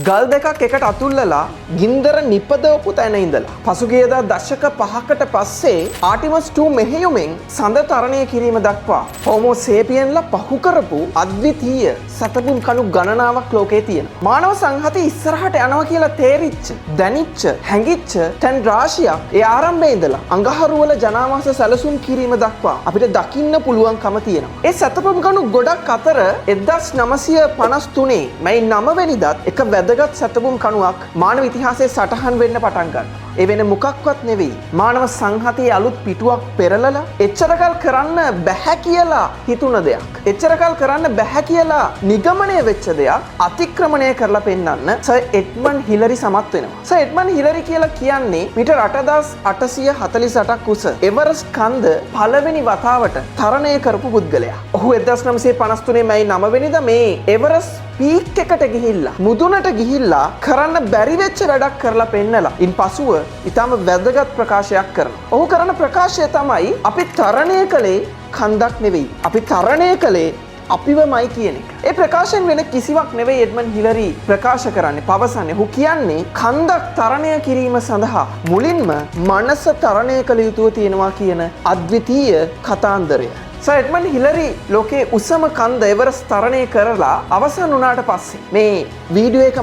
ගල් දෙකක් එකට අතුල්ලලා ගින්දර නිපදවපු තැන ඉඳලා පසුගියදා දශක 5කට පස්සේ ආටිමස් 2 මෙහෙයුමෙන් සඳ තරණය කිරීම දක්වා හෝමෝ සේපියන්ලා පහු කරපු අද්විතීය සතපුම් කණු ගණනාවක් ලෝකේ තියෙනවා. මානව සංහතිය ඉස්සරහට යනවා කියලා තේරිච්ච, දැනිච්ච, හැඟිච්ච තැන් රාශියක් ඒ ආරම්භයේ ඉඳලා අඟහරුවල ජනාවාස සැලසුම් කිරීම දක්වා අපිට දකින්න පුළුවන්කම තියෙනවා. ඒ සතපුම් කණු ගොඩක් අතර 1953 මැයි 9 වෙනිදාත් එක වැදගත් සතපුම් කණුවක් මානව ඉතිහාසයේ සටහන් වෙන්න පටන් ගන්නවා. ඒ වෙන මොකක්වත් නෙවෙයි. මානව සංහතියේ අලුත් පිටුවක් පෙරලලා එච්චරකල් කරන්න බැහැ කියලා හිතුණ දෙයක්. එච්චරකල් කරන්න බැහැ කියලා නිගමනය වෙච්ච දෙයක් අතික්‍රමණය කරලා පෙන්වන්න සර් එඩ්මන්ඩ් හිලරි සමත් වෙනවා. සර් එඩ්මන්ඩ් හිලරි කියලා කියන්නේ මීටර් 8848ක් උස එවරස්ට් කන්ද පළවෙනි වතාවට තරණය කරපු පුද්ගලයා. ඔහු 1953 මැයි 9 වෙනිදා මේ එවරස්ට් පීක් එකට ගිහිල්ලා මුදුනට ගිහිල්ලා කරන්න බැරි වෙච්ච වැඩක් කරලා පෙන්නලා ඉන්පසුව ඊටම වැදගත් ප්‍රකාශයක් කරනවා. ඔහු කරන ප්‍රකාශය තමයි අපි තරණය කළේ කන්දක් නෙවෙයි. අපි තරණය කළේ අපිවමයි කියන එක. ඒ ප්‍රකාශයෙන් වෙන කිසිවක් නෙවෙයි එඩ්මන්ඩ් හිලරි ප්‍රකාශ කරන්නේ, පවසන්නේ. ඔහු කියන්නේ කන්දක් තරණය කිරීම සඳහා මුලින්ම මනස තරණය කළ යුතුව තියෙනවා කියන අද්විතීය කතාන්දරය. සර් එඩ්මන්ඩ් හිලරි ලෝකේ උසම කන්ද එවරස්ට් තරණය කරලා අවසන් වුණාට පස්සේ මේ වීඩියෝ එක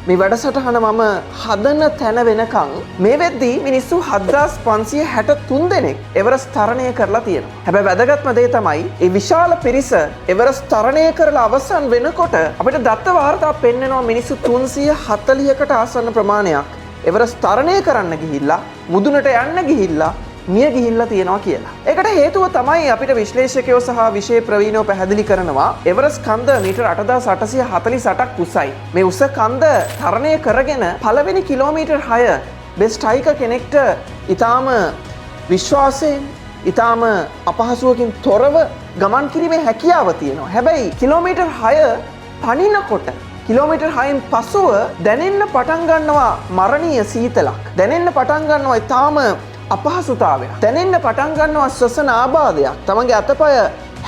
මේ වැඩසටහන මම හදන තැන වෙනකන් මේ වෙද්දී මිනිස්සු 7563 දෙනෙක් එවරස්ට් තරණය කරලා තියෙනවා. හැබැයි වැදගත්ම දේ තමයි මේ විශාල පිරිස එවරස්ට් තරණය කරලා අවසන් වෙනකොට අපිට දත්ත වාර්තා පෙන්වනවා මිනිස්සු 340කට ආසන්න ප්‍රමාණයක් එවරස්ට් තරණය කරන්න ගිහිල්ලා මුදුනට යන්න ගිහිල්ලා මිය ගිහිල්ලා තියෙනවා කියලා. ඒකට හේතුව තමයි අපිට විශ්ලේෂකයෝ සහ විෂය ප්‍රවීණයෝ පැහැදිලි කරනවා එවරස්ට් කන්ද මීටර් 8848ක් උසයි. මේ උස කන්ද තරණය කරගෙන පළවෙනි කිලෝමීටර් 6 බෙස්ට් හයිකර් කෙනෙක්ට ඊටාම විශ්වාසයෙන් ඊටාම අපහසුවකින් තොරව ගමන් කිරීමේ හැකියාව තියෙනවා. හැබැයි කිලෝමීටර් 6 පනිනකොට කිලෝමීටර් 6න් පසුව දැනෙන්න පටන් ගන්නවා මරණීය සීතලක්. දැනෙන්න පටන් ගන්නවා ඊටාම අපහසුතාවයක්. දැනෙන්න පටන් ගන්නවා ශ්වසන ආබාධයක්. තමන්ගේ අතපය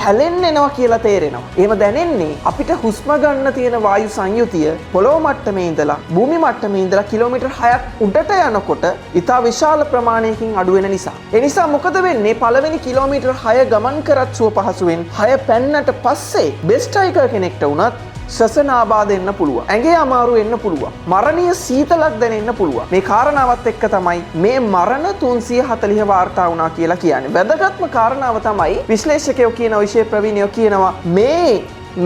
හැලෙන්න එනවා කියලා තේරෙනවා. එහෙම දැනෙන්නේ අපිට හුස්ම ගන්න තියෙන වායු සංයුතිය පොළොව මට්ටමේ ඉඳලා භූමි මට්ටමේ ඉඳලා කිලෝමීටර් 6ක් උඩට යනකොට ඉතා විශාල ප්‍රමාණයකින් අඩු වෙන නිසා. ඒ නිසා මොකද වෙන්නේ? පළවෙනි කිලෝමීටර් 6 ගමන් කරත් සුව පහසුවෙන් 6 පැන්නට පස්සේ බෙස්ට් හයිකර් කෙනෙක්ට වුණත් ශ්වසන ආබාධ එන්න පුළුවන්. ඇඟේ අමාරු එන්න පුළුවන්. මරණීය සීතලක් දැනෙන්න පුළුවන්. මේ කාරණාවත් එක්ක තමයි මේ මරණ 340 වාර්තා වුණා කියලා කියන්නේ. වැදගත්ම කාරණාව තමයි විශ්ලේෂකයෝ කියන විෂය ප්‍රවීණයෝ කියනවා මේ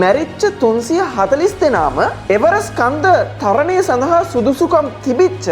මැරිච්ච 340 දෙනාම එවරස්ට් කන්ද තරණය සඳහා සුදුසුකම් තිබිච්ච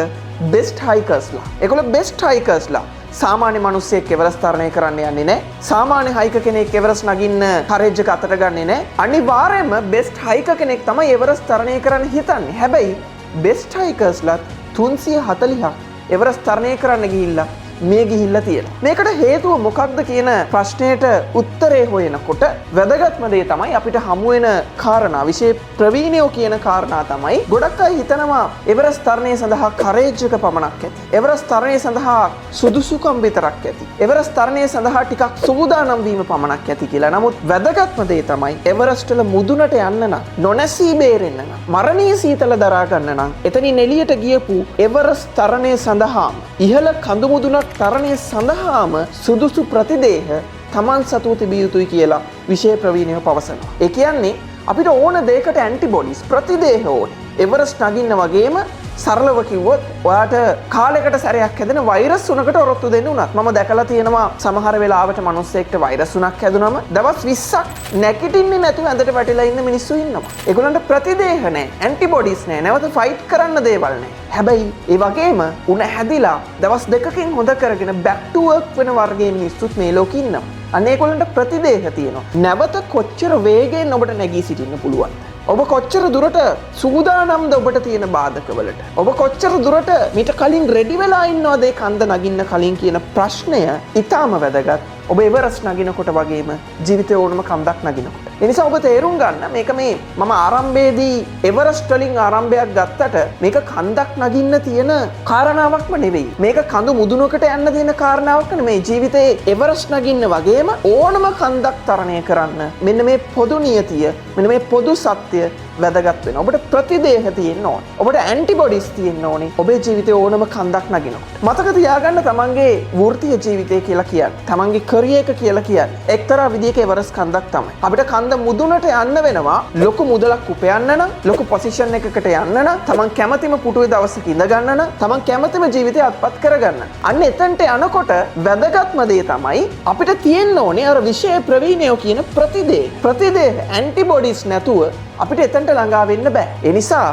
බෙස්ට් හයිකර්ස්ලා. ඒගොල්ලෝ බෙස්ට් හයිකර්ස්ලා. සාමාන්‍ය මිනිස්සෙක් එවරස්ට් තරණය කරන්න යන්නේ නැහැ. සාමාන්‍ය හයිකර් කෙනෙක් එවරස්ට් නගින්න කරේජ් එක අතට ගන්නෙ නැහැ. අනිවාර්යයෙන්ම බෙස්ට් හයිකර් කෙනෙක් තමයි එවරස්ට් තරණය කරන්න හිතන්නේ. හැබැයි බෙස්ට් හයිකර්ස්ලාත් 340ක් එවරස්ට් තරණය කරන්න ගිහිල්ලා මේ ගිහිල්ලා තියෙනවා. මේකට හේතුව මොකක්ද කියන ප්‍රශ්නයට උත්තරේ හොයනකොට වැදගත්ම දේ තමයි අපිට හමු වෙන කාරණා. විශේෂ ප්‍රවීණයෝ කියන කාරණා තමයි ගොඩක් අය හිතනවා එවරස්ට් තරණය සඳහා කරේජ් එක පමණක් ඇති. එවරස්ට් තරණය සඳහා සුදුසුකම් විතරක් ඇති. එවරස්ට් තරණය සඳහා ටිකක් සූදානම් වීම පමණක් ඇති කියලා. නමුත් වැදගත්ම දේ තමයි එවරස්ට් වල මුදුනට යන්න නම්, නොනැසී බේරෙන්න නම්, මරණීය සීතල දරා ගන්න නම් එතනින් එළියට ගියපු එවරස්ට් තරණය සඳහා ඉහළ කඳු මුදුනක් තරණය සඳහාම සුදුසු ප්‍රතිදේහ තමන් සතුව තිබිය යුතුයි කියලා විෂය ප්‍රවීණයෝ පවසනවා. ඒ කියන්නේ අපිට ඕන දෙයකට ඇන්ටිබොඩිස් ප්‍රතිදේහ ඕනේ. එවරස්ට් නගින්න වගේම සරලව කිව්වොත් ඔයාට කාලයකට සැරයක් හැදෙන වෛරස් උණකට ඔරොත්තු දෙන්න උනත් මම දැකලා තියෙනවා සමහර වෙලාවට මිනිස්සෙක්ට වෛරස් උණක් හැදුනම දවස් 20ක් නැගිටින්නේ නැතුව ඇඳට වැටිලා ඉන්න මිනිස්සු ඉන්නවා. ඒගොල්ලන්ට ප්‍රතිදේහ නැහැ, ඇන්ටිබොඩිස් නැහැ, නැවත ෆයිට් කරන්න දේවල් නැහැ. හැබැයි ඒ වගේම උණ හැදිලා දවස් දෙකකින් හොඳ කරගෙන බැක් ටු වර්ක් වෙන වර්ගයේ මිනිස්සුත් මේ ලෝකේ ඉන්නවා. අන්න ඒගොල්ලන්ට ප්‍රතිදේහ තියෙනවා. නැවත කොච්චර වේගයෙන් ඔබට නැගී සිටින්න පුළුවන්ද? ඔබ කොච්චර දුරට සූදානම්ද ඔබට තියෙන බාධකවලට? ඔබ කොච්චර දුරට මීට කලින් රෙඩි වෙලා ඉන්නවද ඒ කන්ද නගින්න කලින් කියන ප්‍රශ්නය ඊටාම වැදගත්. ඔබ එවරස්ට් නගිනකොට වගේම ජීවිතේ ඕනම කන්දක් නගිනකොට. ඒ නිසා ඔබ තේරුම් ගන්න මේක මේ මම ආරම්භයේදී එවරස්ට් වලින් ආරම්භයක් ගත්තට මේක කන්දක් නගින්න තියෙන කාරණාවක්ම නෙවෙයි. මේක කඳු මුදුනකට යන්න තියෙන කාරණාවක් නෙමෙයි. ජීවිතේ එවරස්ට් නගින්න වගේම ඕනම කන්දක් තරණය කරන්න මෙන්න මේ පොදු නියතිය, මෙන්න මේ පොදු සත්‍ය වැදගත් වෙනවා. ඔබට ප්‍රතිදේහ තියෙන්න ඕනේ. ඔබට ඇන්ටිබොඩිස් තියෙන්න ඕනේ. ඔබේ ජීවිතේ ඕනම කන්දක් නගිනකොට. මතක තියාගන්න තමන්ගේ වෘත්තීය ජීවිතය කියලා කියන්නේ. තමන්ගේ කරියර් එක කියලා කියන්නේ. එක්තරා විදිහක එවරස් කන්දක් තමයි. අපිට කන්ද මුදුනට යන්න වෙනවා. ලොකු මුදලක් උපයන්න නම්, ලොකු පොසිෂන් එකකට යන්න නම්, තමන් කැමතිම පුටුවේ දවසක ඉඳ ගන්න නම්, තමන් කැමතිම ජීවිතය අත්පත් කරගන්න. අන්න එතනට යනකොට වැදගත්ම දේ තමයි අපිට තියෙන්න ඕනේ අර විශේෂ ප්‍රවීණයෝ කියන ප්‍රතිදේහ ඇන්ටිබොඩිස් නැතුව අපිට එතනට ළඟා වෙන්න බෑ. ඒ නිසා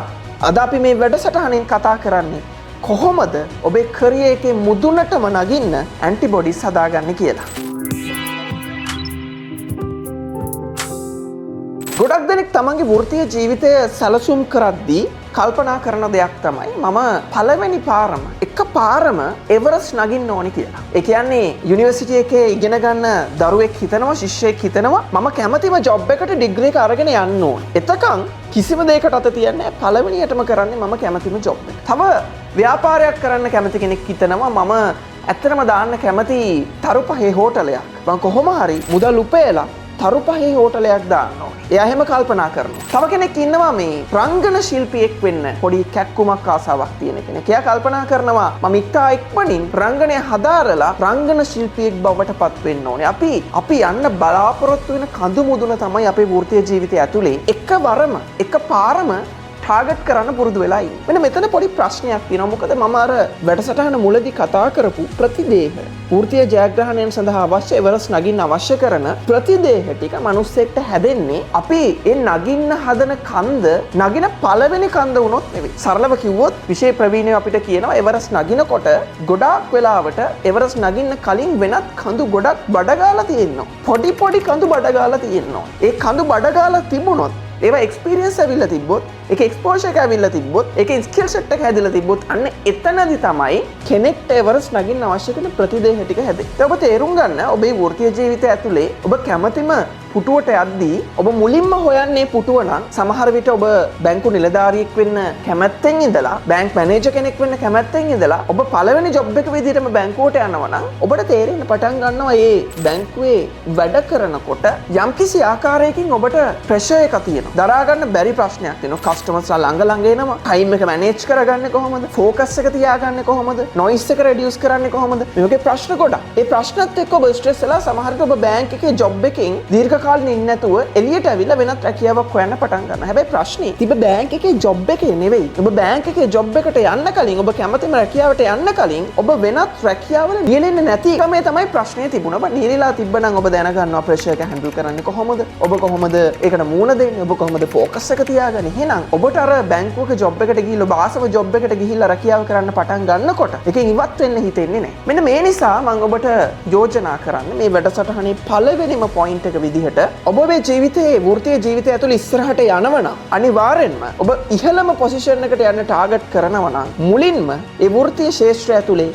අද අපි මේ වැඩසටහනින් කතා කරන්නේ කොහොමද ඔබේ කරියර් එකේ මුදුනටම නගින්න ඇන්ටිබොඩිස් හදාගන්නේ කියලා. ගොඩක් දෙනෙක් තමන්ගේ වෘත්තීය ජීවිතය සැලසුම් කරද්දී කල්පනා කරන දෙයක් තමයි මම පළවෙනි පාරම එක පාරම එවරස් නගින්න ඕනි කියලා. ඒ කියන්නේ යුනිවර්සිටි එකේ ඉගෙන ගන්න දරුවෙක් හිතනවා, ශිෂ්‍යයෙක් හිතනවා මම කැමතිම ජොබ් එකට ඩිග්‍රී එක අරගෙන යන්න ඕනි. එතකන් කිසිම දෙයකට අත තියන්නේ නැහැ. පළවෙනියටම කරන්නේ මම කැමතිම ජොබ් එක. තව ව්‍යාපාරයක් කරන්න කැමති කෙනෙක් හිතනවා මම ඇත්තටම දාන්න කැමති තරුපහේ හෝටලයක්. මම කොහොම හරි මුදල් උපයලා තරුපහේ හෝටලයක් දාන්න ඕනේ. එයා එහෙම කල්පනා කරනවා. තව කෙනෙක් ඉන්නවා මේ රංගන ශිල්පියෙක් වෙන්න පොඩි කැක්කුමක් ආසාවක් තියෙන කෙනෙක්. එයා කල්පනා කරනවා මම ඉක්තා ඉක්මනින් රංගනය හදාරලා රංගන ශිල්පියෙක් බවට පත් වෙන්න ඕනේ. අපි යන්න බලාපොරොත්තු වෙන කඳු මුදුන තමයි අපේ වෘත්තීය ජීවිතය ඇතුලේ එකපාරම ටාගට් කරන්න පුරුදු වෙලා ඉන්නේ. මෙන්න මෙතන පොඩි ප්‍රශ්නයක් තියෙනවා. මොකද මම අර වැඩසටහන මුලදී කතා කරපු ප්‍රතිදේහ වෘත්තීය ජයග්‍රහණයන් සඳහා අවශ්‍ය එවරස් නගින්න අවශ්‍ය කරන ප්‍රතිදේහ ටික මිනිස්සෙක්ට හැදෙන්නේ අපි ඒ නගින්න හදන කන්ද නගින පළවෙනි කන්ද වුණොත් නෙවෙයි. සරලව කිව්වොත් විශේෂ ප්‍රවීණයෝ අපිට කියනවා එවරස් නගිනකොට ගොඩාක් වෙලාවට එවරස් නගින්න කලින් වෙනත් කඳු ගොඩක් බඩගාලා තියෙනවා. පොඩි කඳු බඩගාලා තියෙනවා. ඒ කඳු බඩගාලා තිබුණොත් ඒවා එක්ස්පීරියන්ස් ඇවිල්ලා තිබ්බොත්, ඒක එක්ස්පෝෂර් එක ඇවිල්ලා තිබ්බොත්, ඒක ස්කිල් සෙට් එක හැදිලා තිබ්බොත් අන්න එතනදි තමයි කෙනෙක්ට එවරස් නගින්න අවශ්‍ය කරන ප්‍රතිදේහ ටික හැදෙන්නේ. ඔබ තේරුම් ගන්න ඔබේ වෘත්තීය ජීවිතය ඇතුලේ ඔබ කැමතිම පුටුවට යද්දී ඔබ මුලින්ම හොයන්නේ පුටුව නම් සමහර විට ඔබ බැංකු නිලධාරියෙක් වෙන්න කැමැත්තෙන් ඉඳලා බැංක් මැනේජර් කෙනෙක් වෙන්න කැමැත්තෙන් ඉඳලා ඔබ පළවෙනි ජොබ් එක විදිහටම බැංකුවට යනවා නම් ඔබට තේරෙන්න පටන් ගන්නවා මේ බැංකුවේ වැඩ කරනකොට යම්කිසි ආකාරයකින් ඔබට ප්‍රෙෂර් එකක් තියෙනවා. දරා ගන්න බැරි ප්‍රශ්නයක් තියෙනවා. කස්ටමර්ස්ලා ළඟ එනවා. ටයිම් එක මැනේජ් කරගන්නේ කොහොමද? ફોකස් එක තියාගන්නේ කොහොමද? නොයිස් එක රෙඩියුස් කරන්නේ කොහොමද? මේ වගේ ප්‍රශ්න ගොඩක්. ඒ ප්‍රශ්නත් එක්ක ඔබ ස්ට්‍රෙස් වෙලා සමහර විට ඔබ බැංක් එකේ ජොබ් එකකින් දීර්ඝ කාලෙකින් ඉන්නේ නැතුව එළියට ඇවිල්ලා වෙනත් රැකියාවක් හොයන්න පටන් ගන්නවා. හැබැයි ප්‍රශ්නේ තිබ බැංක් එකේ ජොබ් එකේ නෙවෙයි. ඔබ බැංක් එකේ ජොබ් එකට යන්න කලින් ඔබ කැමතිම රැකියාවට යන්න කලින් ඔබ වෙනත් රැකියාවල නියැලෙන්නේ නැති එකමයි තමයි ප්‍රශ්නේ තිබුණා. ඔබ නියැලලා තිබ්බනම් ඔබ දැනගන්නවා ප්‍රෙෂර් එක හැන්ඩල් කරන්නේ කොහොමද? ඔබ කොහොමද ඒකට මූණ දෙන්නේ? ඔබ කොහොමද ફોකස් එක තියාගන්නේ? එහෙනම් ඔබට අර බැංකුවක ජොබ් එකට ගිහිල්ලා ඔබ ආසම ජොබ් එකට ගිහිල්ලා රැකියාව කරන්න පටන් ගන්නකොට එකෙන් ඉවත් වෙන්න හිතෙන්නේ නැහැ. මෙන්න මේ නිසා මම ඔබට යෝජනා කරන්නේ මේ වැඩසටහනේ පළවෙනිම පොයින්ට් එක විදිහට ඔබේ ජීවිතයේ වෘත්තීය ජීවිතය ඇතුළේ ඉස්සරහට යනවා නම් අනිවාර්යෙන්ම ඔබ ඉහළම පොසිෂන් එකට යන්න ටාගට් කරනවා නම් මුලින්ම ඒ වෘත්තීය ශාස්ත්‍රය ඇතුලේ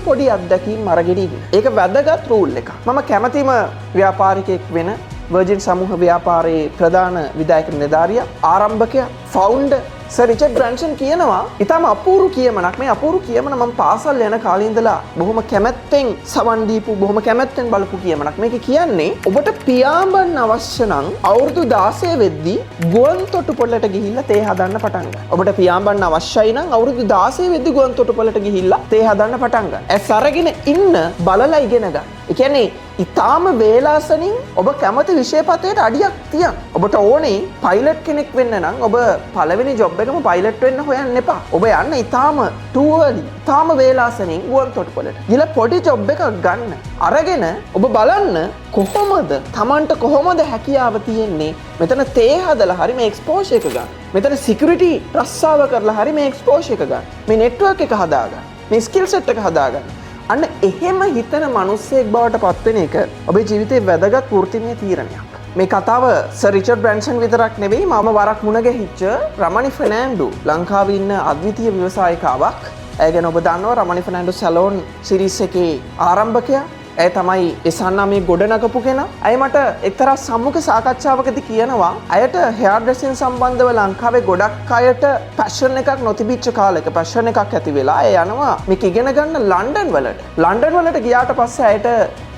පොඩි අත්දැකීම් අරගෙන ඉන්න. ඒක වැදගත් රූල් එකක්. මම කැමතිම ව්‍යාපාරිකයෙක් වෙන වර්ජින් සමූහ ව්‍යාපාරයේ ප්‍රධාන විධායක නිලධාරියා, ආරම්භකයා, ෆවුන්ඩර් සර් රිචඩ් බ්‍රැන්සන් කියනවා ඊටම අපූර්ව කියමනක්. මේ අපූර්ව කියමන මම පාසල් යන කාලේ ඉඳලා බොහොම කැමැත්තෙන් සවන් දීපු, බොහොම කැමැත්තෙන් බලපු කියමනක්. මේක කියන්නේ ඔබට පියාඹන්න අවශ්‍ය නම් අවුරුදු 16 වෙද්දී ගුවන් තොටුපළට ගිහිල්ලා තේ හදන්න පටන් ගන්න. ඔබට පියාඹන්න අවශ්‍යයි නම් අවුරුදු 16 වෙද්දී ගුවන් තොටුපළට ගිහිල්ලා තේ හදන්න පටන් ගන්න. ඇස් අරගෙන ඉන්න, බලලා ඉගෙන ගන්න. ඒ කියන්නේ ඉතාම වේලාසනින් ඔබ කැමති විෂයපතයට අඩියක් තියන්න. ඔබට ඕනේ පයිලට් කෙනෙක් වෙන්න නම් ඔබ පළවෙනි ජොබ් එකම පයිලට් වෙන්න හොයන්න එපා. ඔබ යන්න ඉතාම too early, ඉතාම වේලාසනින් ගුවන් තොටුපළට. ගිහලා පොඩි ජොබ් එකක් ගන්න. අරගෙන ඔබ බලන්න කොහොමද Tamanට කොහොමද හැකියාව තියෙන්නේ. මෙතන තේ හදලා හරි මේ එක්ස්පෝෂර් එක ගන්න. මෙතන සිකියුරිටි රස්සාව කරලා හරි මේ එක්ස්පෝෂර් එක ගන්න. මේ නෙට්වර්ක් එක හදාගන්න. මේ ස්කිල් සෙට් එක හදාගන්න. අන්න එහෙම හිතන මිනිස්සෙක් බවට පත් වෙන එක ඔබේ ජීවිතේ වැදගත් වෘත්තීය තීරණයක්. මේ කතාව සර් රිචඩ් බ්‍රැන්සන් විතරක් නෙවෙයි, මම වරක් මුණ ගැහිච්ච රමණි ෆර්නෑන්ඩෝ, ලංකාවේ ඉන්න අද්විතීය ව්‍යවසායිකාවක්. ඇය ගැන ඔබ දන්නවා. රමණි ෆර්නෑන්ඩෝ සැලෝන් සිරීස් එකේ ආරම්භකයා. ඇය තමයි එසන්නාමේ ගොඩනගපු කෙනා. ඇය මට එක්තරා සම්මුඛ සාකච්ඡාවකදී කියනවා අයට හෙයාර් ඩ්‍රෙසින් සම්බන්ධව ලංකාවේ ගොඩක් අයට පැෂන් එකක් නොතිබිච්ච කාලයක පැෂන් එකක් ඇති වෙලා ඇය යනවා මේක ඉගෙන ගන්න ලන්ඩන් වලට. ලන්ඩන් වලට ගියාට පස්සේ ඇයට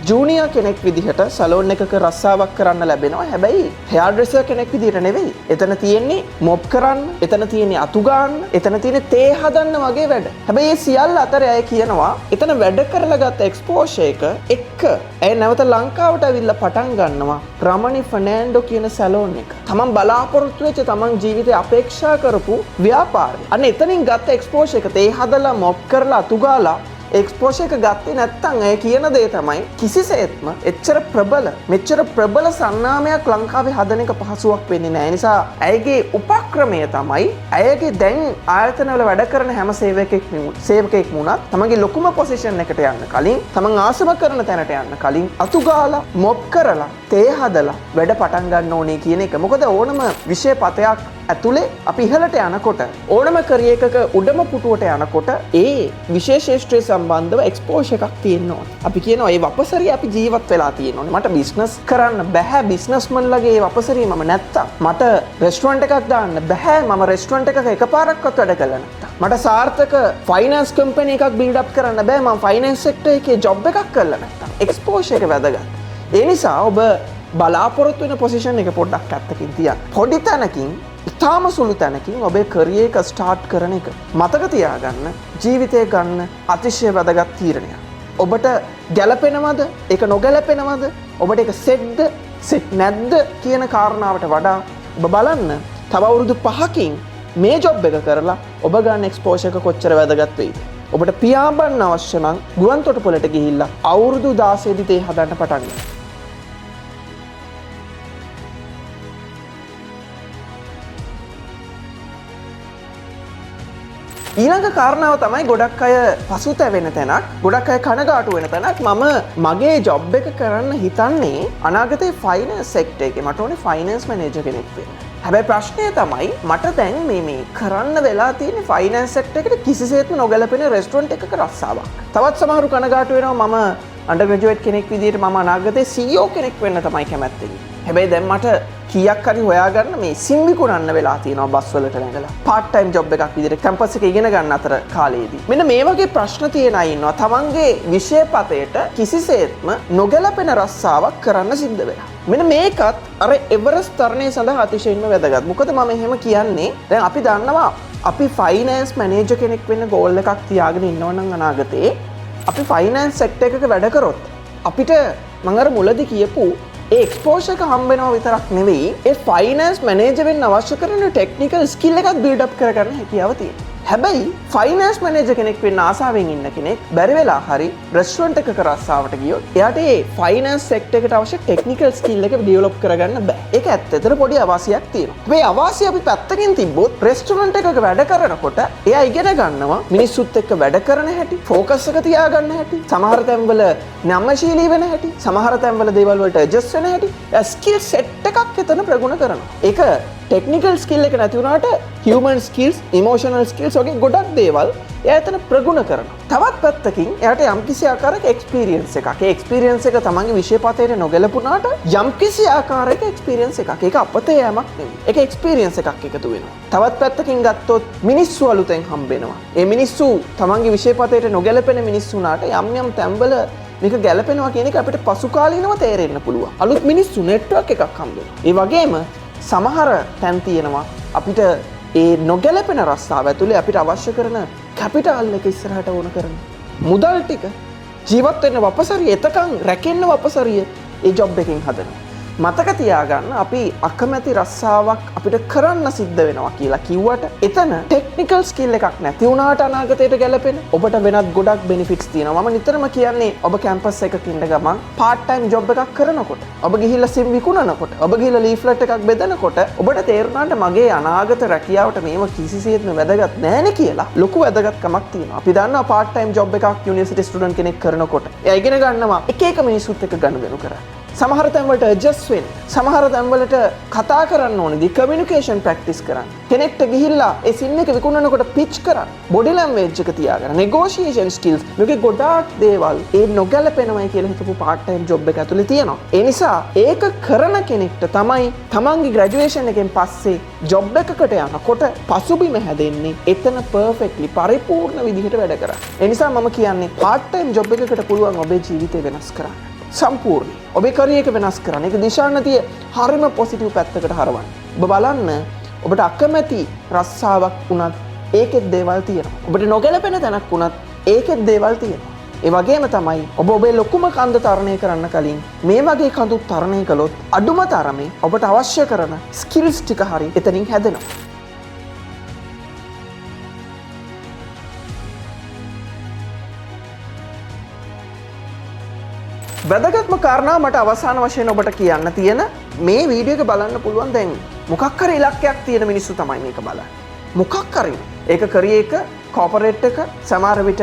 ජූනියර් කෙනෙක් විදිහට සැලෝන් එකක රස්සාවක් කරන්න ලැබෙනවා. හැබැයි හෙයාර් ඩ්‍රෙසර් කෙනෙක් විදිහට නෙවෙයි. එතන තියෙන්නේ මොප් කරන්න, එතන තියෙන්නේ අතු ගන්න, එතන තියෙන්නේ තේ හදන්න වගේ වැඩ. හැබැයි මේ සියල්ල අතර අය කියනවා එතන වැඩ කරලා ගත්ත එක්ස්පෝෂර් එක එක්ක ඇය නැවත ලංකාවට ඇවිල්ලා පටන් ගන්නවා රමණි ෆර්නෑන්ඩෝ කියන සැලෝන් එක. තමන් බලාපොරොත්තු වෙච්ච තමන් ජීවිතේ අපේක්ෂා කරපු ව්‍යාපාරය. අන්න එතනින් ගත්ත එක්ස්පෝෂර් එක තේ හදලා මොප් කරලා අතු ගාලා එක්ස්පෝෂර් එක ගත්තේ නැත්නම් ඇය කියන දේ තමයි කිසිසේත්ම එච්චර ප්‍රබල මෙච්චර ප්‍රබල සන්නාමයක් ලංකාවේ හදන එක පහසුවක් වෙන්නේ නැහැ. ඒ නිසා ඇයගේ උපක්‍රමය තමයි ඇයගේ දැන් ආයතනවල වැඩ කරන හැම සේවකෙක් වුණත් තමන්ගේ ලොකුම පොසිෂන් එකට යන්න කලින් තමන් ආසම කරන තැනට යන්න කලින් අතු ගාලා මොප් කරලා තේ හදලා වැඩ පටන් ගන්න ඕනේ කියන එක. මොකද ඕනම විෂය පතයක් ඇතුලේ අපි ඉහළට යනකොට ඕනම කරියර් එකක උඩම පුටුවට යනකොට ඒ විශේෂ ශාස්ත්‍රයේ සම්බන්ධව එක්ස්පෝෂර් එකක් තියෙන්න ඕනේ. අපි කියනවා මේ වපසරිය අපි ජීවත් වෙලා තියෙන්න ඕනේ. මට බිස්නස් කරන්න බෑ බිස්නස්මන්ලගේ මේ වපසරිය මම නැත්තම්. මට රෙස්ටුරන්ට් එකක් දාන්න බෑ මම රෙස්ටුරන්ට් එකක එකපාරක්වත් වැඩ කළා නැත්තම්. මට සාර්ථක ෆයිනෑන්ස් කම්පැනි එකක් බිල්ඩ් අප් කරන්න බෑ මම ෆයිනෑන්ස් සෙක්ටර් එකේ ජොබ් එකක් කළා නැත්තම්. එක්ස්පෝෂර් එක වැදගත්. ඒ නිසා ඔබ බලාපොරොත්තු වෙන පොසිෂන් එක පොඩ්ඩක් පැත්තකින් තියන්න. පොඩි තැනකින් ඉතාම සුළු තැනකින් ඔබේ කරියර් එක ස්ටාර්ට් කරන එක මතක තියාගන්න ජීවිතය ගන්න අතිශය වැදගත් තීරණයක්. ඔබට ගැළපෙනවද? ඒක නොගැළපෙනවද? ඔබට ඒක සෙට්ද? සෙට් නැද්ද කියන කාරණාවට වඩා ඔබ බලන්න තව අවුරුදු 5කින් මේ ජොබ් එක කරලා ඔබ ගන්න එක්ස්පෝෂර් එක කොච්චර වැදගත් වෙයිද? ඔබට පියාඹන්න අවශ්‍ය නම් ගුවන් තොටුපළට ගිහිල්ලා අවුරුදු 16 දී තේ හදන්න පටන් ගන්න. ඊළඟ කාරණාව තමයි ගොඩක් අය පසුතැවෙන තැනක්, ගොඩක් අය කනගාටු වෙන තැනක්. මම මගේ ජොබ් එක කරන්න හිතන්නේ අනාගතේ ෆයිනෑන්ස් සෙක්ටර් එකේ මට ඕනේ ෆයිනෑන්ස් මැනේජර් කෙනෙක් වෙන්න. හැබැයි ප්‍රශ්නය තමයි මට දැන් මේ කරන්න වෙලා තියෙන ෆයිනෑන්ස් සෙක්ටර් එකට කිසිසේත්ම නොගැලපෙන රෙස්ටුරන්ට් එකක රස්සාවක්. තවත් සමහරු කනගාටු වෙනවා මම අන්ඩර්ග්‍රැජුවේට් කෙනෙක් විදිහට මම අනාගතේ CEO කෙනෙක් වෙන්න තමයි කැමැත්තෙන්නේ. හැබැයි දැන් මට කීයක් හරි හොයාගන්න මේ සිම් විකුණන්න වෙලා තියෙනවා බස් වලට නැගලා. part time job එකක් විදිහට කැම්පස් එකේ ඉගෙන ගන්න අතර කාලයේදී. මෙන්න මේ වගේ ප්‍රශ්න තියෙන අය ඉන්නවා. තමන්ගේ විෂය පතේට කිසිසේත්ම නොගැලපෙන රස්සාවක් කරන්න සිද්ධ වෙලා. මෙන්න මේකත් අර එවරස්ට් තරණය සඳහා අතිශයින්ම වැදගත්. මොකද මම එහෙම කියන්නේ දැන් අපි දන්නවා අපි ෆයිනෑන්ස් මැනේජර් කෙනෙක් වෙන්න ගෝල් එකක් තියාගෙන ඉන්නවා නම් අනාගතේ අපි ෆයිනෑන්ස් සෙක්ටර් එකක වැඩ කරොත් අපිට මම අර මුලදී කියපු ඒ එක්ස්පෝෂර් එක හම්බ වෙනවා විතරක් නෙවෙයි ඒ ෆයිනෑන්ස් මැනේජර් වෙන්න අවශ්‍ය කරන ටෙක්නිකල් ස්කිල් එකක් බිල්ඩ් අප් කරගන්න හැකියාව තියෙනවා. හැබැයි ෆයිනෑන්ස් මැනේජර් කෙනෙක් වෙන්න ආසාවෙන් ඉන්න කෙනෙක් බැරි වෙලා හරි රෙස්ටුරන්ට් එකක රස්සාවට ගියොත් එයාට ඒ ෆයිනෑන්ස් සෙක්ටර් එකට අවශ්‍ය ටෙක්නිකල් ස්කිල් එක ඩෙවලොප් කරගන්න බෑ. ඒක ඇත්තටම පොඩි අවාසියක් තියෙනවා. මේ අවාසිය අපි පැත්තකින් තිබ්බොත් රෙස්ටුරන්ට් එකක වැඩ කරනකොට එයා ඉගෙන ගන්නවා මිනිස්සුත් එක්ක වැඩ කරන හැටි, ෆෝකස් එක තියාගන්න හැටි, සමහර තැන්වල නම්‍යශීලී වෙන හැටි, සමහර තැන්වල දේවල් වලට ඇඩ්ජස්ට් වෙන හැටි, එයා ස්කිල් සෙට් එකක් එතන ප්‍රගුණ කරනවා. ඒක ටෙක්නිකල් ස්කිල් එක නැති වුණාට හියුමන් ස්කිල්ස්, ඉමෝෂනල් ස්කිල්ස් වගේ ගොඩක් දේවල් එයා එතන ප්‍රගුණ කරනවා. තවත් පැත්තකින් එයාට යම්කිසි ආකාරයක එක්ස්පීරියන්ස් එකක්. ඒ එක්ස්පීරියන්ස් එක තමන්ගේ විෂය පතේට නොගැලපුණාට යම්කිසි ආකාරයක එක්ස්පීරියන්ස් එකක්. ඒක අපතේ යෑමක් නෙවෙයි. ඒක එක්ස්පීරියන්ස් එකක් එකතු වෙනවා. තවත් පැත්තකින් ගත්තොත් මිනිස්සු අලුතෙන් හම්බ වෙනවා. ඒ මිනිස්සු තමන්ගේ විෂය පතේට නොගැලපෙන මිනිස්සු වුණාට යම් යම් තැන්වල මේක ගැලපෙනවා කියන එක අපිට පසුකාලීනව තේරෙන්න පුළුවන්. අලුත් මිනිස්සු නෙට්වර්ක් එකක් හම්බ වෙනවා. ඒ වගේම සමහර තැන් තියෙනවා අපිට ඒ නොගැලපෙන රස්සාව ඇතුලේ අපිට අවශ්‍ය කරන කැපිටල් එක ඉස්සරහට ඕන කරන මුදල් ටික ජීවත් වෙන්න වපසරිය එතකන් රැකෙන්න වපසරිය ඒ ජොබ් එකෙන් හදනවා. මතක තියාගන්න අපි අකමැති රස්සාවක් අපිට කරන්න සිද්ධ වෙනවා කියලා කිව්වට එතන ටෙක්නිකල් ස්කිල් එකක් නැති වුණාට අනාගතයට ගැලපෙන ඔබට වෙනත් ගොඩක් බෙනිෆිට්ස් තියෙනවා. මම නිතරම කියන්නේ ඔබ කැම්පස් එකක ඉන්න ගමන් part time job එකක් කරනකොට ඔබ ගිහිල්ලා සිම් විකුණනකොට ඔබ ගිහිල්ලා ලීෆ්ලට් එකක් බෙදනකොට ඔබට තේරුණාට මගේ අනාගත රැකියාවට මේව කිසිසේත්ම වැදගත් නැහැනේ කියලා ලොකු වැදගත්කමක් තියෙනවා. අපි දන්නවා part time job එකක් යුනිවර්සිටි ස්ටුඩන්ට් කෙනෙක් කරනකොට එයා ඉගෙන ගන්නවා එක එක මිනිස්සුත් එක්ක ගනුදෙනු කරන්න. සමහර තැන්වලට ඇඩ්ජස්ට් වෙන්න. සමහර තැන්වලට කතා කරන්න ඕනේදී කමියුනිකේෂන් ප්‍රැක්ටිස් කරන්න. කෙනෙක්ට ගිහිල්ලා ඒ සිම් එක විකුණනකොට පිච් කරන්න. බොඩි ලැන්ග්වේජ් එක තියාගන්න. නෙගෝෂියේෂන් ස්කිල්ස්. මේකේ ගොඩාක් දේවල් ඒ නොගැලපෙනවයි කියලා හිතපු part time job එක ඇතුලේ තියෙනවා. ඒ නිසා ඒක කරන කෙනෙක්ට තමයි තමන්ගේ ග්‍රැජුවේෂන් එකෙන් පස්සේ ජොබ් එකකට යනකොට පසුබිම හැදෙන්නේ එතන පර්ෆෙක්ට්ලි පරිපූර්ණ විදිහට වැඩ කරන්න. ඒ නිසා මම කියන්නේ part time job එකකට පුළුවන් ඔබේ ජීවිතය වෙනස් කරන්න. සම්පූර්ණ. ඔබේ කරියර් එක වෙනස් කරන්න. ඒක දිශානතිය හරිම පොසිටිව් පැත්තකට හරවන්න. ඔබ බලන්න ඔබට අකමැති රස්සාවක් වුණත් ඒකෙත් දේවල් තියෙනවා. ඔබට නොගැලපෙන තැනක් වුණත් ඒකෙත් දේවල් තියෙනවා. ඒ වගේම තමයි ඔබ ඔබේ ලොකුම කන්ද තරණය කරන්න කලින් මේ වගේ කඳු තරණය කළොත් අඩුම තරමේ ඔබට අවශ්‍ය කරන ස්කිල්ස් ටික හරි එතනින් හැදෙනවා. වැදගත්ම කාරණා මට අවසාන වශයෙන් ඔබට කියන්න තියෙන මේ වීඩියෝ එක බලන්න පුළුවන් දැන් මොකක් හරි ඉලක්කයක් තියෙන මිනිස්සු තමයි මේක බලන්නේ. මොකක් හරි ඒක කරියර් එක, කෝපරේට් එක, සමහර විට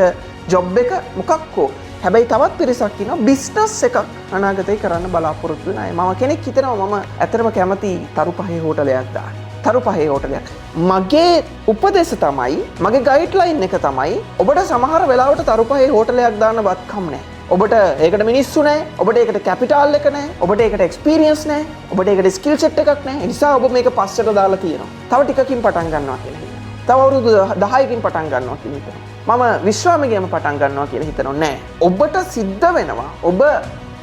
ජොබ් එක මොකක් හෝ. හැබැයි තවත් පිරිසක් ඉන්නවා බිස්නස් එකක් අනාගතේ කරන්න බලාපොරොත්තු වෙන අය. මම කෙනෙක් හිතනවා මම ඇත්තටම කැමති තරු පහේ හෝටලයක් දාන්න. තරු පහේ හෝටලයක්. මගේ උපදේශ තමයි, මගේ ගයිඩ්ලයින් එක තමයි ඔබට සමහර වෙලාවට තරු පහේ හෝටලයක් දාන්න වත්කම් නැහැ. ඔබට ඒකට මිනිස්සු නැහැ, ඔබට ඒකට කැපිටල් එක නැහැ, ඔබට ඒකට එක්ස්පීරියන්ස් නැහැ, ඔබට ඒකට ස්කිල් සෙට් එකක් නැහැ. ඒ නිසා ඔබ මේක පස්සට දාලා තියෙනවා. තව ටිකකින් පටන් ගන්නවා කියලා හිතනවා. තව අවුරුදු 10කින් පටන් ගන්නවා කියලා හිතනවා. මම විශ්‍රාමයේම පටන් ගන්නවා කියලා හිතනවා නෑ. ඔබට සිද්ධ වෙනවා ඔබ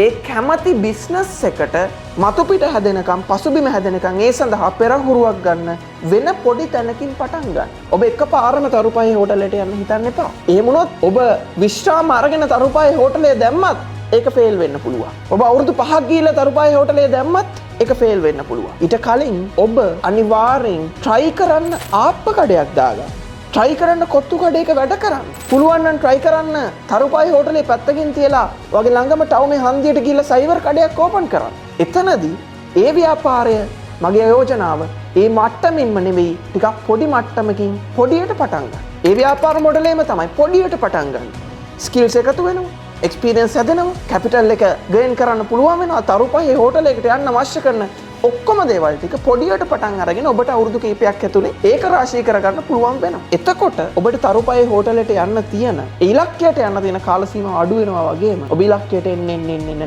ඒ කැමති බිස්නස් එකට මතු පිට හැදෙනකම්, පසුබිම හැදෙනකම් ඒ සඳහා පෙරහුරුවක් ගන්න වෙන පොඩි තැනකින් පටන් ගන්න. ඔබ එකපාරම තරුපහේ හෝටලයට යන්න හිතන්න එපා. එහෙම වුණොත් ඔබ විශ්‍රාම අරගෙන තරුපහේ හෝටලේ දැම්මත් ඒක ෆේල් වෙන්න පුළුවන්. ඔබ අවුරුදු 5ක් ගිහිල්ලා තරුපහේ හෝටලේ දැම්මත් ඒක ෆේල් වෙන්න පුළුවන්. ඊට කලින් ඔබ අනිවාර්යෙන් try කරන්න ආප්ප කඩයක් දාගන්න. try කරන්න කොත්තු කඩේක වැඩ කරන්න. පුළුවන් නම් try කරන්න තරුපහේ හෝටලේ පැත්තකින් තියලා වගේ ළඟම ටවුනේ හන්දියට ගිහිල්ලා සයිවර් කඩයක් ඕපන් කරන්න. එතනදී ඒ ව්‍යාපාරය මගේ යෝජනාව ඒ මට්ටමින්ම නෙවෙයි ටිකක් පොඩි මට්ටමකින් පොඩියට පටන් ගන්න. ඒ ව්‍යාපාර මොඩලේම තමයි පොඩියට පටන් ගන්න. ස්කිල්ස් එකතු වෙනවා, එක්ස්පීරියන්ස් හැදෙනවා, කැපිටල් එක ගේන් කරන්න පුළුවන් වෙනවා. තරුපහේ හෝටලයකට යන්න අවශ්‍ය කරන ඔක්කොම දේවල් ටික පොඩියට පටන් අරගෙන ඔබට අවුරුදු කිහිපයක් ඇතුලේ ඒක රාශී කරගන්න පුළුවන් වෙනවා. එතකොට ඔබට තරුපහේ හෝටලෙට යන්න තියෙන ඉලක්කයට යන්න තියෙන කාල සීමාව අඩු වෙනවා වගේම ඔබ ඉලක්කයට එන්න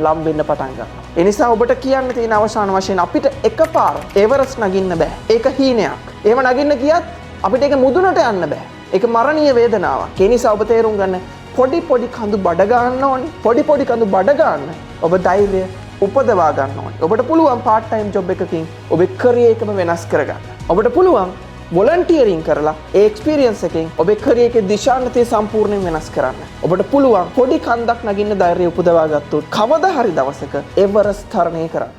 ලම් වෙන්න පටන් ගන්නවා. ඒ නිසා ඔබට කියන්න තියෙන අවසාන වශයෙන් අපිට එකපාර එවරස්ට් නගින්න බෑ. ඒක හීනයක්. එහෙම නගින්න ගියත් අපිට ඒක මුදුනට යන්න බෑ. ඒක මරණීය වේදනාවක්. ඒ නිසා ඔබ තේරුම් ගන්න පොඩි පොඩි කඳු බඩ ගන්න ඕනේ. පොඩි පොඩි කඳු බඩ ගන්න ඔබ ධෛර්යය උපදවා ගන්න ඕනේ. ඔබට පුළුවන් part time job එකකින් ඔබේ career එකම වෙනස් කරගන්න. ඔබට පුළුවන් volunteering කරලා ඒ experience එකෙන් ඔබේ career එකේ දිශානතිය සම්පූර්ණයෙන් වෙනස් කරන්න. ඔබට පුළුවන් පොඩි කන්දක් නගින්න ධෛර්යය උපදවා ගත්තොත් කවදා හරි දවසක එවරස්ට් තරණය කරන්න.